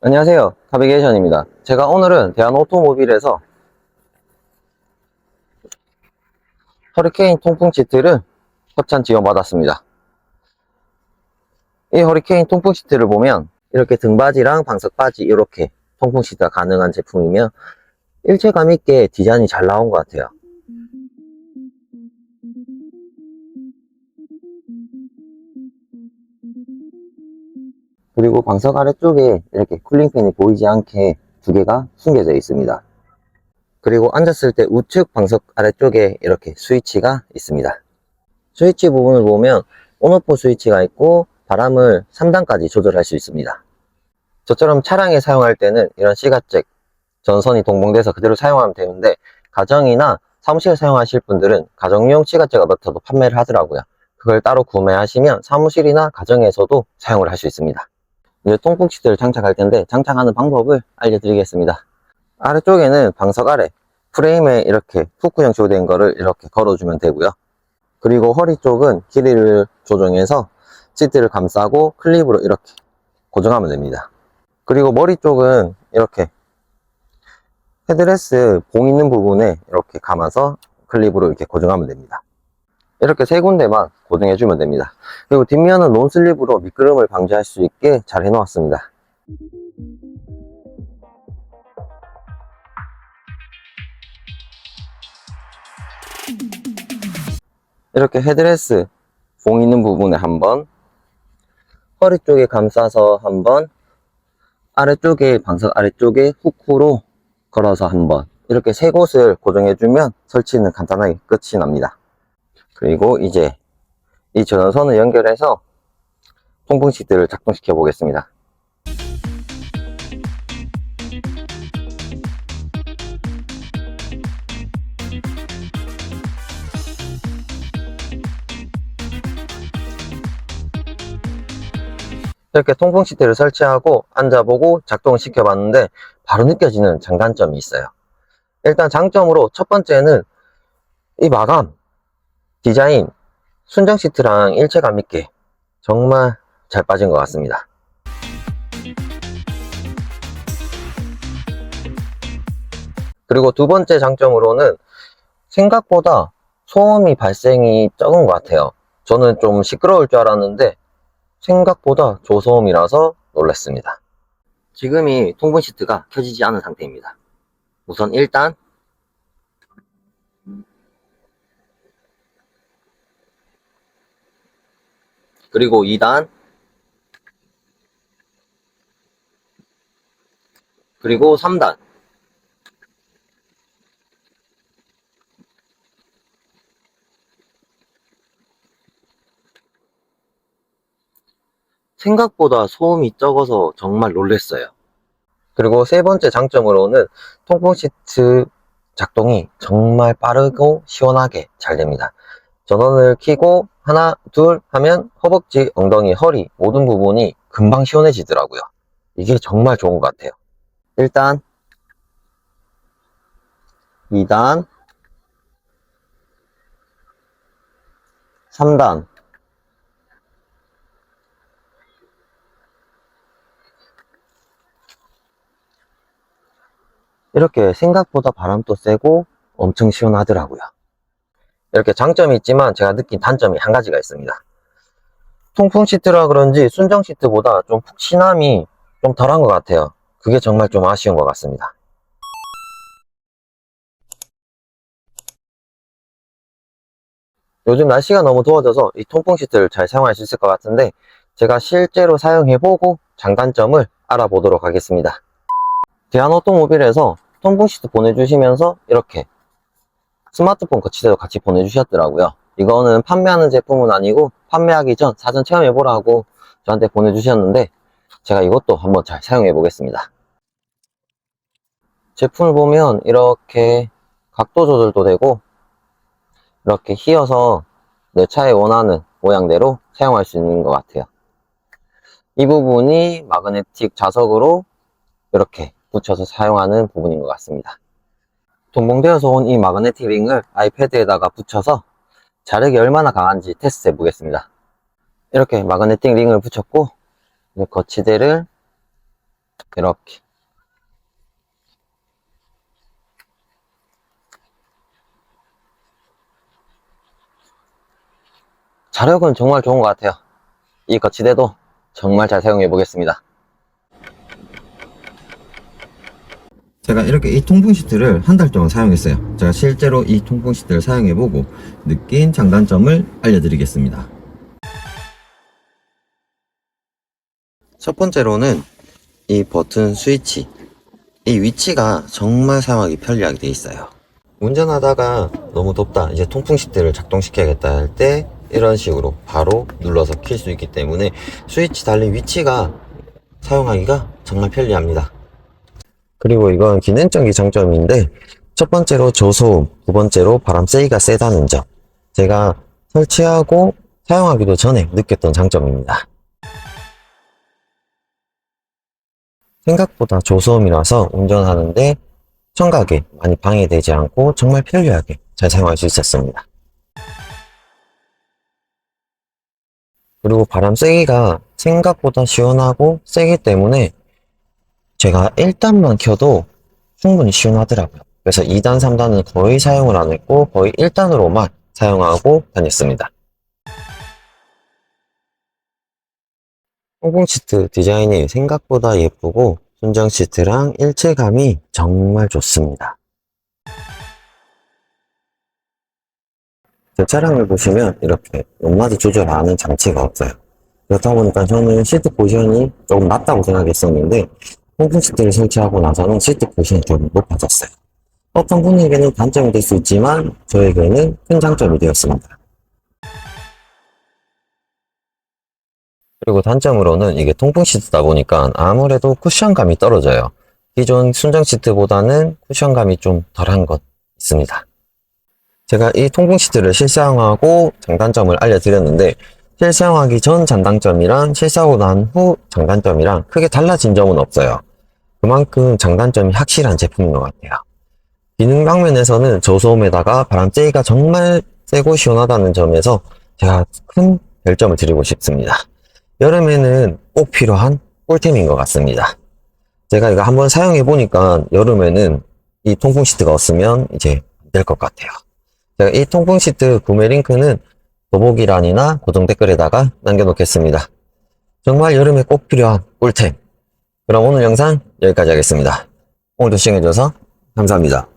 안녕하세요, 카비게이션입니다. 제가 오늘은 대한오토모빌에서 허리케인 통풍 시트를 협찬 지원받았습니다. 이 허리케인 통풍 시트를 보면 이렇게 등받이랑 방석바지 이렇게 통풍 시트가 가능한 제품이며 일체감 있게 디자인이 잘 나온 것 같아요. 그리고 방석 아래쪽에 이렇게 쿨링팬이 보이지 않게 두 개가 숨겨져 있습니다. 그리고 앉았을 때 우측 방석 아래쪽에 이렇게 스위치가 있습니다. 스위치 부분을 보면 온오프 스위치가 있고 바람을 3단까지 조절할 수 있습니다. 저처럼 차량에 사용할 때는 이런 C가잭 전선이 동봉돼서 그대로 사용하면 되는데, 가정이나 사무실에 사용하실 분들은 가정용 C가잭 어댑터도 판매를 하더라고요. 그걸 따로 구매하시면 사무실이나 가정에서도 사용을 할 수 있습니다. 이제 통풍 시트를 장착할 텐데, 장착하는 방법을 알려드리겠습니다. 아래쪽에는 방석 아래 프레임에 이렇게 후크 형식으로 된 거를 이렇게 걸어주면 되고요. 그리고 허리 쪽은 길이를 조정해서 시트를 감싸고 클립으로 이렇게 고정하면 됩니다. 그리고 머리 쪽은 이렇게 헤드레스 봉 있는 부분에 이렇게 감아서 클립으로 이렇게 고정하면 됩니다. 이렇게 세 군데만 고정해주면 됩니다. 그리고 뒷면은 논슬립으로 미끄럼을 방지할 수 있게 잘 해놓았습니다. 이렇게 헤드레스 봉 있는 부분에 한번, 허리 쪽에 감싸서 한번, 아래쪽에 방석 아래쪽에 후크로 걸어서 한번, 이렇게 세 곳을 고정해주면 설치는 간단하게 끝이 납니다. 그리고 이제 이 전선을 연결해서 통풍 시트를 작동시켜 보겠습니다. 이렇게 통풍 시트를 설치하고 앉아보고 작동을 시켜봤는데 바로 느껴지는 장단점이 있어요. 일단 장점으로 첫 번째는 이 마감, 디자인, 순정 시트랑 일체감 있게 정말 잘 빠진 것 같습니다. 그리고 두 번째 장점으로는 생각보다 소음이 발생이 적은 것 같아요. 저는 좀 시끄러울 줄 알았는데 생각보다 저소음이라서 놀랐습니다. 지금이 통풍 시트가 켜지지 않은 상태입니다. 우선 1단, 그리고 2단, 그리고 3단. 생각보다 소음이 적어서 정말 놀랐어요. 그리고 세 번째 장점으로는 통풍 시트 작동이 정말 빠르고 시원하게 잘 됩니다. 전원을 켜고 하나, 둘 하면 허벅지, 엉덩이, 허리 모든 부분이 금방 시원해지더라고요. 이게 정말 좋은 것 같아요. 1단, 2단, 3단. 이렇게 생각보다 바람도 세고 엄청 시원하더라고요. 이렇게 장점이 있지만 제가 느낀 단점이 한 가지가 있습니다. 통풍 시트라 그런지 순정 시트보다 좀 푹신함이 좀 덜한 것 같아요. 그게 정말 좀 아쉬운 것 같습니다. 요즘 날씨가 너무 더워져서 이 통풍 시트를 잘 사용할 수 있을 것 같은데, 제가 실제로 사용해보고 장단점을 알아보도록 하겠습니다. 대한오토모빌에서 통풍 시트 보내주시면서 이렇게 스마트폰 거치대도 같이 보내주셨더라고요. 이거는 판매하는 제품은 아니고 판매하기 전 사전 체험해보라고 저한테 보내주셨는데, 제가 이것도 한번 잘 사용해 보겠습니다. 제품을 보면 이렇게 각도 조절도 되고 이렇게 휘어서 내 차에 원하는 모양대로 사용할 수 있는 것 같아요. 이 부분이 마그네틱 자석으로 이렇게 붙여서 사용하는 부분인 것 같습니다. 동봉되어서 온 이 마그네틱 링을 아이패드에다가 붙여서 자력이 얼마나 강한지 테스트 해 보겠습니다. 이렇게 마그네틱 링을 붙였고 거치대를 이렇게. 자력은 정말 좋은 것 같아요. 이 거치대도 정말 잘 사용해 보겠습니다. 제가 이렇게 이 통풍 시트를 한 달 동안 사용했어요. 제가 실제로 이 통풍 시트를 사용해 보고 느낀 장단점을 알려드리겠습니다. 첫 번째로는 이 버튼 스위치, 이 위치가 정말 사용하기 편리하게 되어 있어요. 운전하다가 너무 덥다, 이제 통풍 시트를 작동시켜야겠다 할 때 이런 식으로 바로 눌러서 킬 수 있기 때문에 스위치 달린 위치가 사용하기가 정말 편리합니다. 그리고 이건 기능적인 장점인데, 첫 번째로 저소음, 두 번째로 바람 세기가 세다는 점, 제가 설치하고 사용하기도 전에 느꼈던 장점입니다. 생각보다 저소음이라서 운전하는데 청각에 많이 방해되지 않고 정말 편리하게 잘 사용할 수 있었습니다. 그리고 바람 세기가 생각보다 시원하고 세기 때문에 제가 1단만 켜도 충분히 시원하더라고요. 그래서 2단, 3단은 거의 사용을 안 했고 거의 1단으로만 사용하고 다녔습니다. 통풍 시트 디자인이 생각보다 예쁘고 순정 시트랑 일체감이 정말 좋습니다. 제 차량을 보시면 이렇게 높낮이 조절하는 장치가 없어요. 그렇다 보니까 저는 시트 포지션이 조금 낮다고 생각했었는데 통풍 시트를 설치하고 나서는 시트 포지션이 좀 높아졌어요. 어떤 분에게는 단점이 될 수 있지만 저에게는 큰 장점이 되었습니다. 그리고 단점으로는 이게 통풍 시트다 보니까 아무래도 쿠션감이 떨어져요. 기존 순정 시트보다는 쿠션감이 좀 덜한 것 있습니다. 제가 이 통풍 시트를 실사용하고 장단점을 알려드렸는데, 실사용하기 전 장단점이랑 실사하고 난 후 장단점이랑 크게 달라진 점은 없어요. 그만큼 장단점이 확실한 제품인 것 같아요. 기능 방면에서는 저소음에다가 바람쐬기가 정말 세고 시원하다는 점에서 제가 큰 별점을 드리고 싶습니다. 여름에는 꼭 필요한 꿀템인 것 같습니다. 제가 이거 한번 사용해 보니까 여름에는 이 통풍 시트가 없으면 이제 안 될 것 같아요. 제가 이 통풍 시트 구매 링크는 더보기란이나 고정 댓글에다가 남겨놓겠습니다. 정말 여름에 꼭 필요한 꿀템. 그럼 오늘 영상 여기까지 하겠습니다. 오늘도 시청해주셔서 감사합니다.